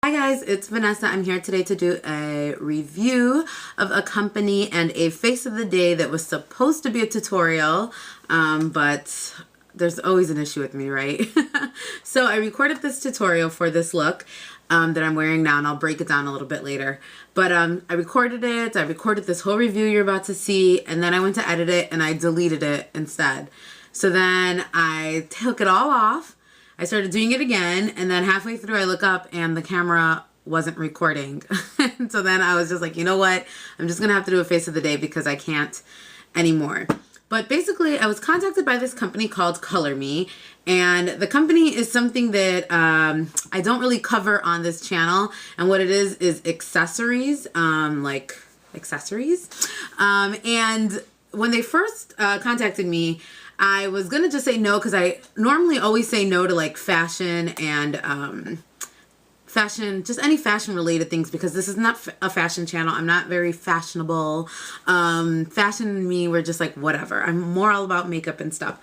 Hi guys, it's Vanessa. I'm here today to do a review of a company and a face of the day that was supposed to be a tutorial, but there's always an issue with me, right? So I recorded this tutorial for this look that I'm wearing now, and I'll break it down a little bit later. But I recorded this whole review you're about to see, and then I went to edit it and I deleted it instead. So then I took it all off. I started doing it again, and then halfway through I look up and the camera wasn't recording. So then I was just like, you know what? I'm just gonna have to do a face of the day because I can't anymore. But basically, I was contacted by this company called Color Me, and the company is something that I don't really cover on this channel. And what it is accessories, like accessories. And when they first contacted me, I was gonna just say no because I normally always say no to like fashion and just any fashion related things, because this is not a fashion channel. I'm not very fashionable. Fashion and me, we're just like whatever. I'm more all about makeup and stuff.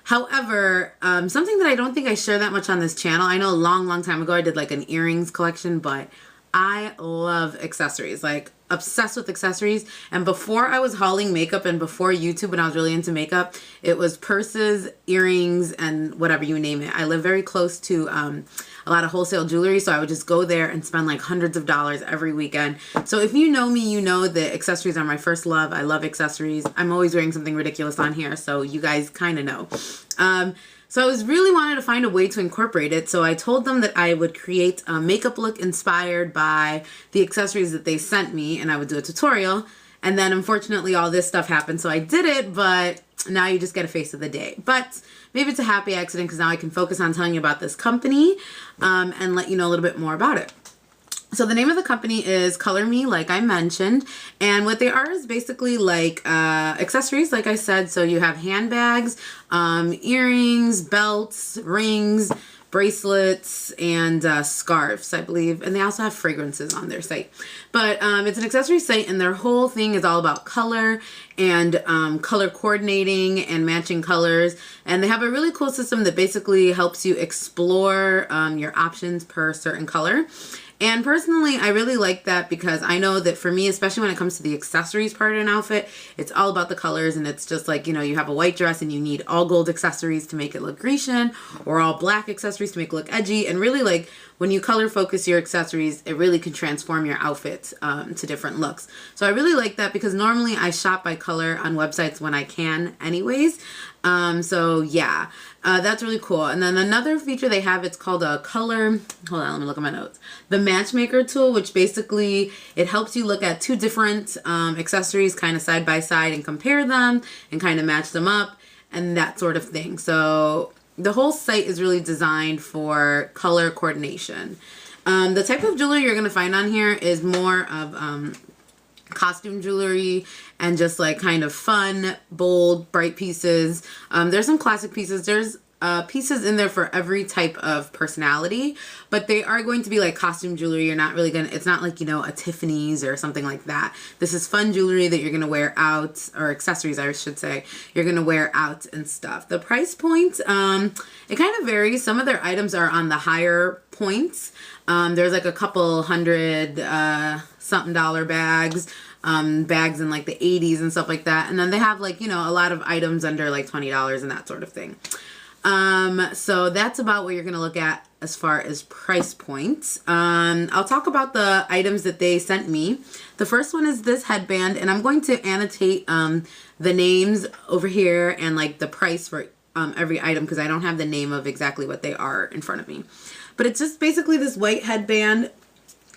However, something that I don't think I share that much on this channel, I know a long time ago I did like an earrings collection, but I love accessories, like obsessed with accessories. And before I was hauling makeup and before YouTube, when I was really into makeup, it was purses, earrings, and whatever, you name it. I live very close to a lot of wholesale jewelry, so I would just go there and spend like hundreds of dollars every weekend. So if you know me, you know that accessories are my first love. I love accessories. I'm always wearing something ridiculous on here, so you guys kind of know. So I was really wanted to find a way to incorporate it. So I told them that I would create a makeup look inspired by the accessories that they sent me, and I would do a tutorial. And then unfortunately all this stuff happened, so I did it, but now you just get a face of the day. But maybe it's a happy accident because now I can focus on telling you about this company and let you know a little bit more about it. So the name of the company is Color Me, like I mentioned, and what they are is basically like accessories, like I said. So you have handbags, earrings, belts, rings, bracelets, and scarves, I believe, and they also have fragrances on their site. But it's an accessory site, and their whole thing is all about color and color coordinating and matching colors. And they have a really cool system that basically helps you explore your options per certain color. And personally, I really like that because I know that for me, especially when it comes to the accessories part of an outfit, it's all about the colors. And it's just like, you know, you have a white dress and you need all gold accessories to make it look Grecian, or all black accessories to make it look edgy. And really, like, when you color focus your accessories, it really can transform your outfit to different looks. So I really like that because normally I shop by color on websites when I can anyways. So yeah, that's really cool. And then another feature they have, it's called a color, hold on, let me look at my notes. The matchmaker tool, which basically it helps you look at two different accessories kind of side by side and compare them and kind of match them up and that sort of thing. So the whole site is really designed for color coordination. The type of jewelry you're going to find on here is more of costume jewelry and just like kind of fun, bold, bright pieces. There's some classic pieces. There's pieces in there for every type of personality, but they are going to be like costume jewelry. You're not really gonna, it's not like, you know, a Tiffany's or something like that. This is fun jewelry that you're gonna wear out, or accessories I should say, you're gonna wear out and stuff. The price point, it kind of varies. Some of their items are on the higher points. There's like a couple hundred something dollar bags in like the 80s and stuff like that. And then they have like, you know, a lot of items under like $20 and that sort of thing. So that's about what you're going to look at as far as price points. I'll talk about the items that they sent me. The first one is this headband, and I'm going to annotate the names over here and like the price for every item because I don't have the name of exactly what they are in front of me. But it's just basically this white headband,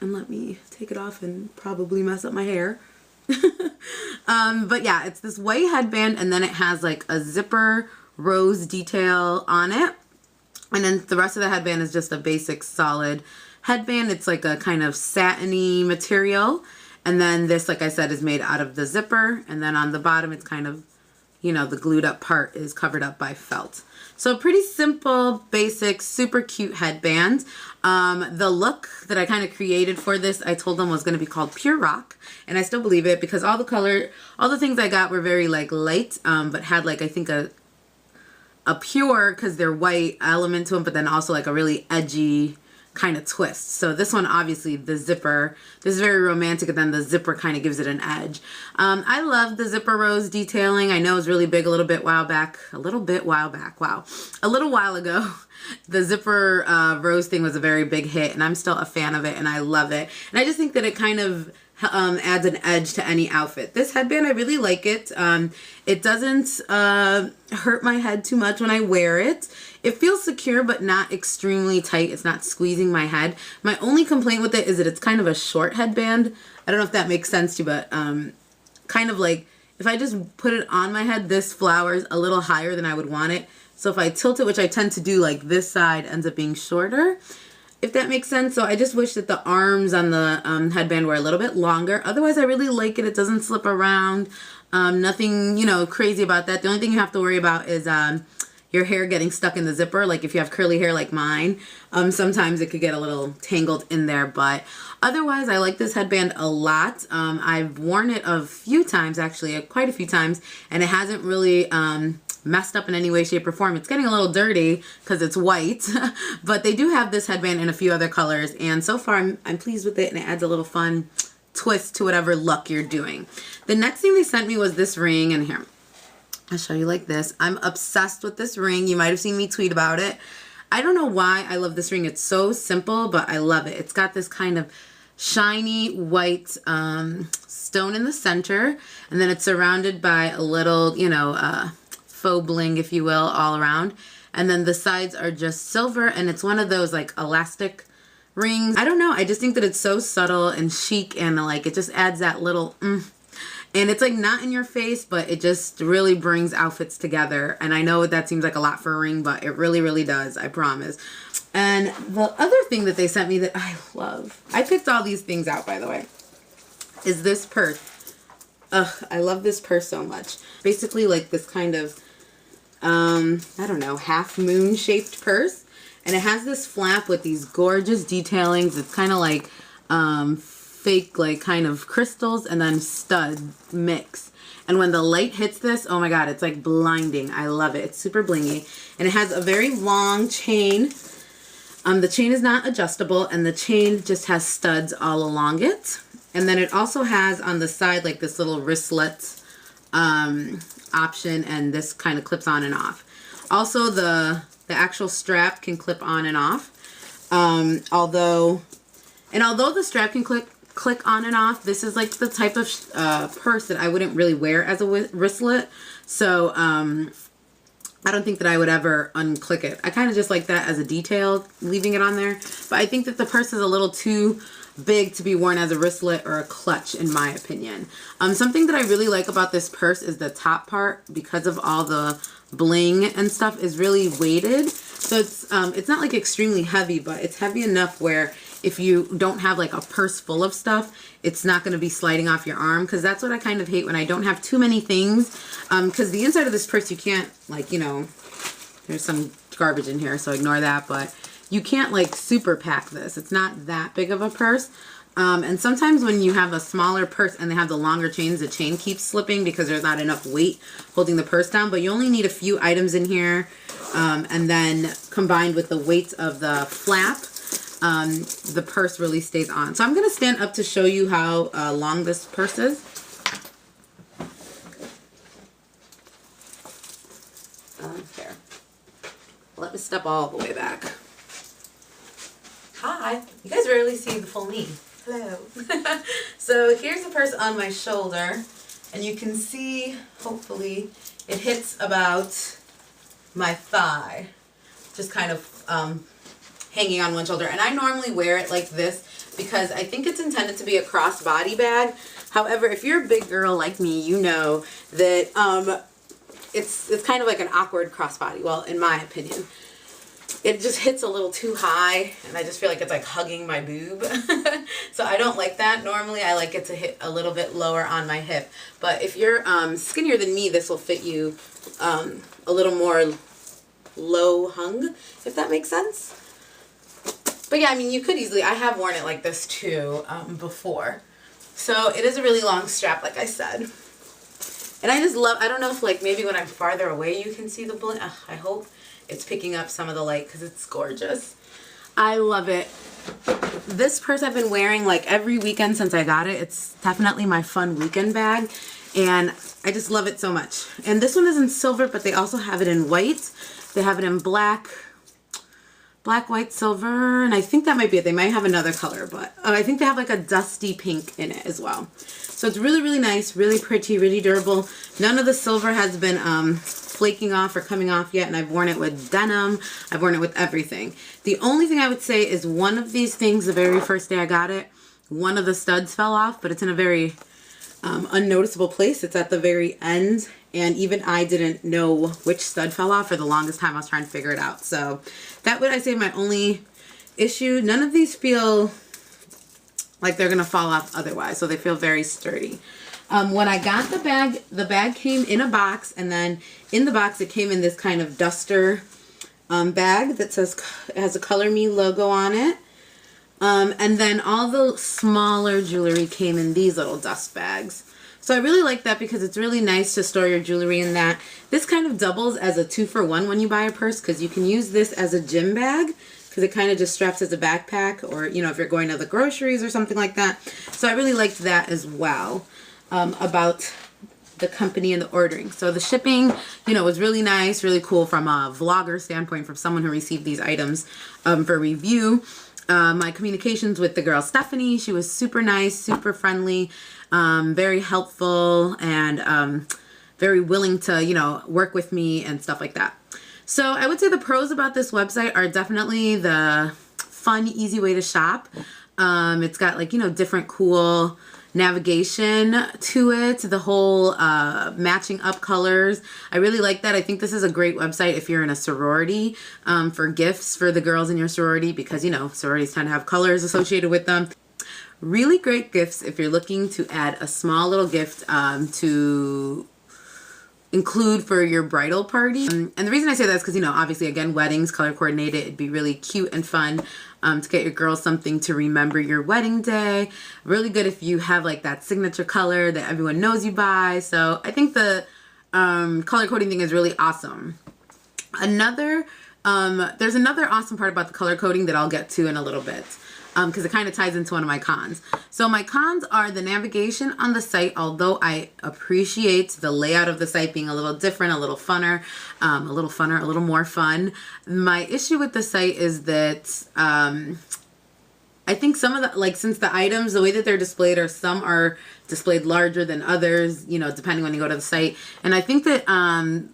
and let me take it off and probably mess up my hair. But yeah, it's this white headband, and then it has like a zipper rose detail on it, and then the rest of the headband is just a basic solid headband. It's like a kind of satiny material, and then this, like I said, is made out of the zipper, and then on the bottom it's kind of, you know, the glued up part is covered up by felt. So pretty simple, basic, super cute headband. The look that I kind of created for this, I told them was going to be called Pure Rock, and I still believe it because all the things I got were very like light, but had like, I think a pure, because they're white, element to them, but then also like a really edgy kind of twist. So this one, obviously the zipper, this is very romantic, and then the zipper kind of gives it an edge. I love the zipper rose detailing. I know it was really big a little while ago. The zipper rose thing was a very big hit, and I'm still a fan of it, and I love it. And I just think that it kind of adds an edge to any outfit. This headband, I really like it. It doesn't hurt my head too much when I wear it. It feels secure, but not extremely tight. It's not squeezing my head. My only complaint with it is that it's kind of a short headband. I don't know if that makes sense to you, but kind of like if I just put it on my head, this flowers a little higher than I would want it. So if I tilt it, which I tend to do, like this side ends up being shorter, if that makes sense. So I just wish that the arms on the headband were a little bit longer. Otherwise, I really like it. It doesn't slip around. Nothing, you know, crazy about that. The only thing you have to worry about is your hair getting stuck in the zipper. Like if you have curly hair like mine, sometimes it could get a little tangled in there. But otherwise, I like this headband a lot. I've worn it a few times, actually, quite a few times, and it hasn't really messed up in any way, shape, or form. It's getting a little dirty because it's white, but they do have this headband in a few other colors, and so far I'm pleased with it, and it adds a little fun twist to whatever look you're doing. The next thing they sent me was this ring, and here, I'll show you like this. I'm obsessed with this ring. You might have seen me tweet about it. I don't know why I love this ring. It's so simple, but I love it. It's got this kind of shiny white stone in the center, and then it's surrounded by a little, you know, faux bling, if you will, all around. And then the sides are just silver, and it's one of those like elastic rings. I don't know. I just think that it's so subtle and chic, and like it just adds that little and it's like not in your face, but it just really brings outfits together. And I know that seems like a lot for a ring, but it really, really does. I promise. And the other thing that they sent me that I love, I picked all these things out, by the way, is this purse. Ugh, I love this purse so much. Basically like this kind of, I don't know, half moon shaped purse. And it has this flap with these gorgeous detailings. It's kind of like fake, like kind of crystals and then stud mix. And when the light hits this, oh my God, it's like blinding. I love it. It's super blingy. And it has a very long chain. The chain is not adjustable, and the chain just has studs all along it. And then it also has on the side like this little wristlet option, and this kind of clips on and off. Also, the actual strap can clip on and off. Although the strap can click on and off, this is like the type of purse that I wouldn't really wear as a wristlet. So I don't think that I would ever unclick it. I kind of just like that as a detail, leaving it on there. But I think that the purse is a little too big to be worn as a wristlet or a clutch, in my opinion. Something that I really like about this purse is the top part, because of all the bling and stuff, is really weighted. So it's not like extremely heavy, but it's heavy enough where if you don't have like a purse full of stuff, it's not going to be sliding off your arm, because that's what I kind of hate when I don't have too many things. Because the inside of this purse, you can't, like, you know, there's some garbage in here, so ignore that, but you can't like super pack this. It's not that big of a purse. And sometimes when you have a smaller purse and they have the longer chains, the chain keeps slipping because there's not enough weight holding the purse down. But you only need a few items in here. And then combined with the weight of the flap, the purse really stays on. So I'm going to stand up to show you how long this purse is. Here. Let me step all the way back. Hi. You guys rarely see the full me. Hello. So here's the purse on my shoulder, and you can see, hopefully, it hits about my thigh, just kind of hanging on one shoulder. And I normally wear it like this because I think it's intended to be a crossbody bag. However, if you're a big girl like me, you know that it's kind of like an awkward crossbody. Well, in my opinion. It just hits a little too high, and I just feel like it's like hugging my boob. So I don't like that. Normally I like it to hit a little bit lower on my hip. But if you're skinnier than me, this will fit you a little more low hung, if that makes sense. But yeah, I mean, you could easily, I have worn it like this too before. So it is a really long strap, like I said. And I just love, I don't know if like maybe when I'm farther away you can see the bling. I hope it's picking up some of the light because it's gorgeous. I love it. This purse I've been wearing like every weekend since I got it. It's definitely my fun weekend bag, and I just love it so much. And this one is in silver, but they also have it in white. They have it in black, white, silver, and I think that might be it. They might have another color, but I think they have like a dusty pink in it as well. So it's really, really nice, really pretty, really durable. None of the silver has been flaking off or coming off yet, and I've worn it with denim. I've worn it with everything. The only thing I would say is one of these things, the very first day I got it, one of the studs fell off, but it's in a very unnoticeable place. It's at the very end, and even I didn't know which stud fell off for the longest time. I was trying to figure it out. So that would, I say, my only issue. None of these feel like they're gonna fall off otherwise, so they feel very sturdy. When I got the bag came in a box, and then in the box it came in this kind of duster bag that says, it has a Color Me logo on it. And then all the smaller jewelry came in these little dust bags. So I really like that because it's really nice to store your jewelry in that. This kind of doubles as a 2-for-1 when you buy a purse, because you can use this as a gym bag, because it kind of just straps as a backpack, or, you know, if you're going to the groceries or something like that. So I really liked that as well, about the company and the ordering. So the shipping, you know, was really nice, really cool from a vlogger standpoint, from someone who received these items for review. My communications with the girl Stephanie, she was super nice, super friendly, very helpful, and very willing to, you know, work with me and stuff like that. So I would say the pros about this website are definitely the fun, easy way to shop. It's got, like, you know, different cool navigation to it, the whole matching up colors. I really like that. I think this is a great website if you're in a sorority, for gifts for the girls in your sorority, because, you know, sororities tend to have colors associated with them. Really great gifts if you're looking to add a small little gift to include for your bridal party. And the reason I say that is because, you know, obviously, again, weddings, color coordinated, it'd be really cute and fun to get your girls something to remember your wedding day. Really good if you have like that signature color that everyone knows you by. So I think the color coding thing is really awesome. There's another awesome part about the color coding that I'll get to in a little bit, because it kind of ties into one of my cons. So my cons are the navigation on the site. Although I appreciate the layout of the site being a little different, a little funner, a little more fun. My issue with the site is that I think some of the, like, since the items, the way that they're displayed, or some are displayed larger than others, you know, depending when you go to the site. And I think that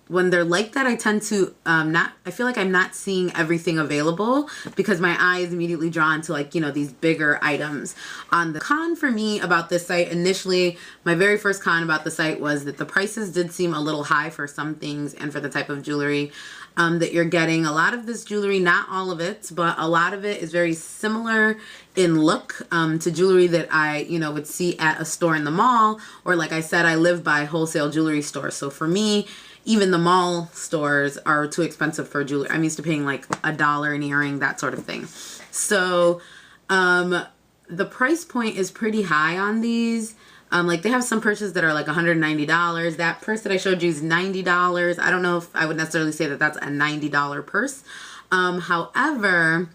when they're like that, I tend to I feel like I'm not seeing everything available, because my eye is immediately drawn to, like, you know, these bigger items. On the con for me about this site, initially, my very first con about the site was that the prices did seem a little high for some things and for the type of jewelry that you're getting. A lot of this jewelry, not all of it, but a lot of it is very similar in look to jewelry that I, you know, would see at a store in the mall, or, like I said, I live by wholesale jewelry stores. So for me, even the mall stores are too expensive for jewelry. I'm used to paying like $1 an earring, that sort of thing. So the price point is pretty high on these. Like, they have some purses that are like $190. That purse that I showed you is $90. I don't know if I would necessarily say that that's a $90 purse. However,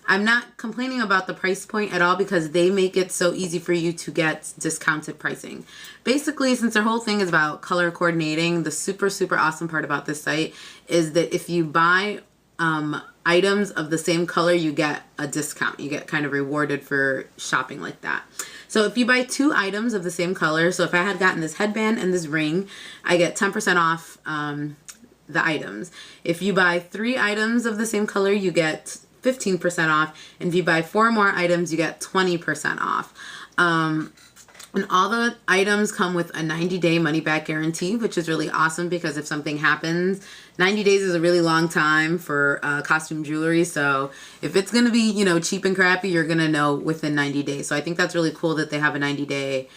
I'm not complaining about the price point at all, because they make it so easy for you to get discounted pricing. Basically, since their whole thing is about color coordinating, the super, super awesome part about this site is that if you buy items of the same color, you get a discount. You get kind of rewarded for shopping like that. So if you buy 2 items of the same color, so if I had gotten this headband and this ring, I get 10% off the items. If you buy 3 items of the same color, you get 15% off. And if you buy 4 more items, you get 20% off. And all the items come with a 90-day money-back guarantee, which is really awesome, because if something happens, 90 days is a really long time for costume jewelry. So if it's going to be, you know, cheap and crappy, you're going to know within 90 days. So I think that's really cool that they have a 90-day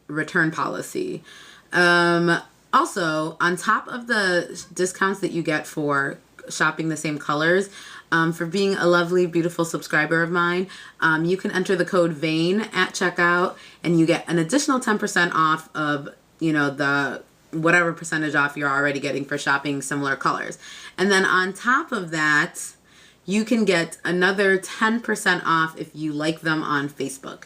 return policy. Also, on top of the discounts that you get for shopping the same colors, for being a lovely, beautiful subscriber of mine, you can enter the code VANE at checkout, and you get an additional 10% off of, you know, the whatever percentage off you're already getting for shopping similar colors. And then on top of that, you can get another 10% off if you like them on Facebook,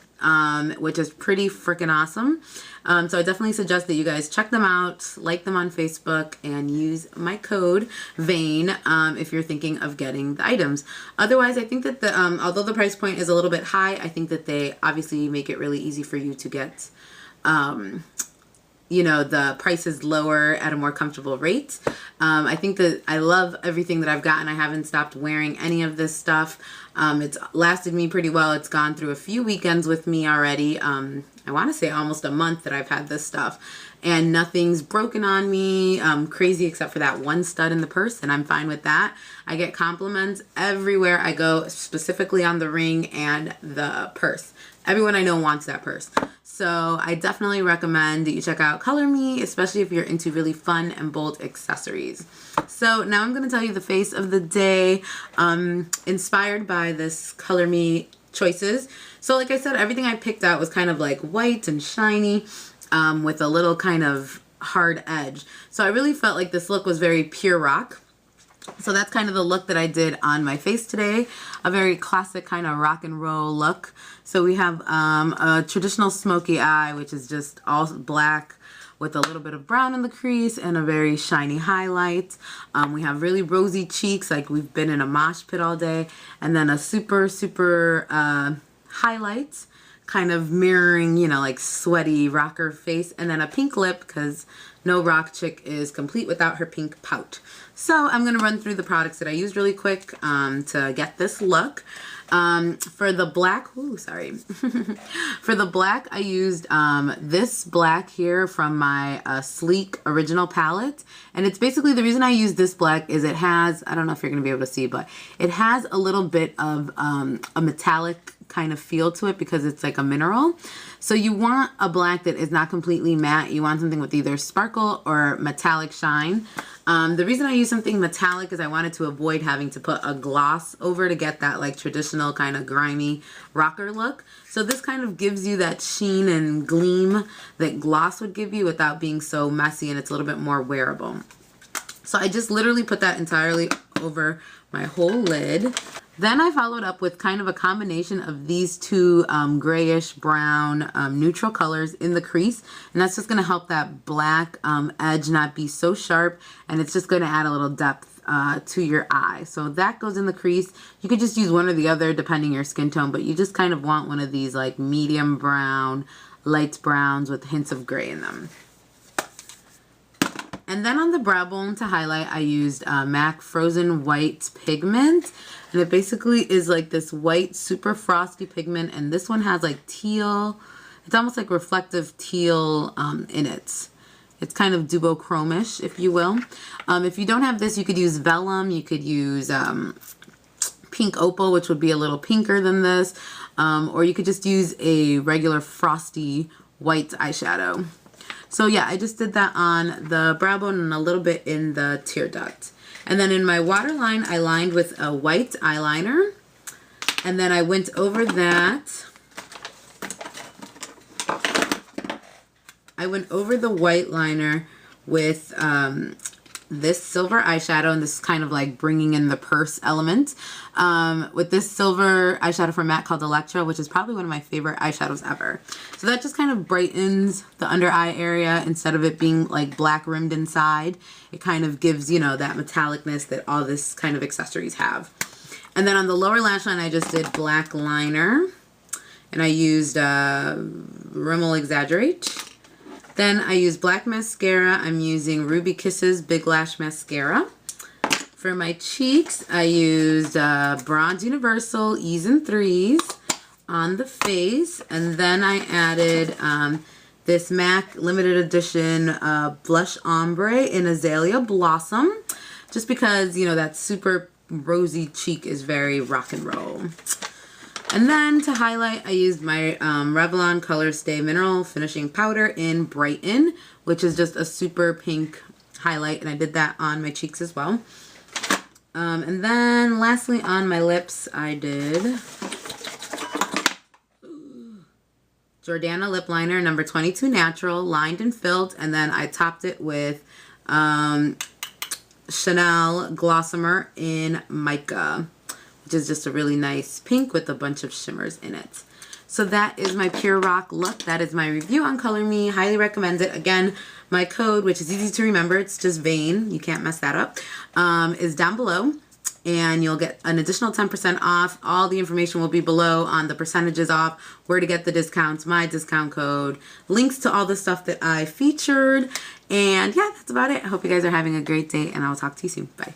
which is pretty freaking awesome. So I definitely suggest that you guys check them out, like them on Facebook, and use my code VANE if you're thinking of getting the items. Otherwise, I think that although the price point is a little bit high, I think that they obviously make it really easy for you to get you know, the price is lower at a more comfortable rate. I think that I love everything that I've gotten. I haven't stopped wearing any of this stuff. It's lasted me pretty well. It's gone through a few weekends with me already. I want to say almost a month that I've had this stuff, and nothing's broken on me crazy except for that one stud in the purse, and I'm fine with that. I get compliments everywhere I go, specifically on the ring and the purse. Everyone I know wants that purse. So I definitely recommend that you check out Color Me, especially if you're into really fun and bold accessories. So now I'm going to tell you the face of the day, inspired by this Color Me choices. So like I said, everything I picked out was kind of like white and shiny with a little kind of hard edge. So I really felt like this look was very pure rock. So that's kind of the look that I did on my face today. A very classic kind of rock and roll look. So we have a traditional smoky eye, which is just all black with a little bit of brown in the crease and a very shiny highlight. We have really rosy cheeks, like we've been in a mosh pit all day. And then a super highlight, kind of mirroring, you know, like sweaty rocker face. And then a pink lip, because no rock chick is complete without her pink pout. So I'm going to run through the products that I used really quick to get this look. For the black, for the black, I used this black here from my Sleek original palette. And it's basically, the reason I use this black is it has, I don't know if you're going to be able to see, but it has a little bit of a metallic kind of feel to it because it's like a mineral. So you want a black that is not completely matte. You want something with either sparkle or metallic shine. The reason I use something metallic is I wanted to avoid having to put a gloss over to get that like traditional kind of grimy rocker look. So this kind of gives you that sheen and gleam that gloss would give you without being so messy, and it's a little bit more wearable. So I just literally put that entirely over my whole lid. Then I followed up with kind of a combination of these two grayish brown neutral colors in the crease. And that's just going to help that black edge not be so sharp. And it's just going to add a little depth to your eye. So that goes in the crease. You could just use one or the other depending your skin tone. But you just kind of want one of these like medium brown, light browns with hints of gray in them. And then on the brow bone to highlight, I used MAC Frozen White Pigment. And it basically is like this white, super frosty pigment. And this one has like teal. It's almost like reflective teal in it. It's kind of duochromish, if you will. If you don't have this, you could use vellum. You could use pink opal, which would be a little pinker than this. Or you could just use a regular frosty white eyeshadow. So yeah, I just did that on the brow bone and a little bit in the tear duct. And then in my waterline, I lined with a white eyeliner. And then I went over that. I went over the white liner with this silver eyeshadow, and this is kind of like bringing in the purse element. With this silver eyeshadow from MAC called Electra, which is probably one of my favorite eyeshadows ever. So that just kind of brightens the under eye area instead of it being like black rimmed inside. It kind of gives, you know, that metallicness that all this kind of accessories have. And then on the lower lash line, I just did black liner, and I used Rimmel Exaggerate. Then I used black mascara. I'm using Ruby Kisses Big Lash Mascara. For my cheeks, I used Bronze Universal Ease in Threes on the face. And then I added this MAC limited edition blush ombre in Azalea Blossom. Just because, you know, that super rosy cheek is very rock and roll. And then to highlight, I used my Revlon Color Stay Mineral Finishing Powder in Brighten, which is just a super pink highlight. And I did that on my cheeks as well. And then lastly on my lips, I did Jordana Lip Liner number 22 Natural, lined and filled. And then I topped it with Chanel Glossomer in Mica, which is just a really nice pink with a bunch of shimmers in it. So that is my Pure Rock look. That is my review on Color Me. Highly recommend it. Again, my code, which is easy to remember, it's just VANE, you can't mess that up, is down below. And you'll get an additional 10% off. All the information will be below on the percentages off, where to get the discounts, my discount code, links to all the stuff that I featured. And yeah, that's about it. I hope you guys are having a great day, and I'll talk to you soon. Bye.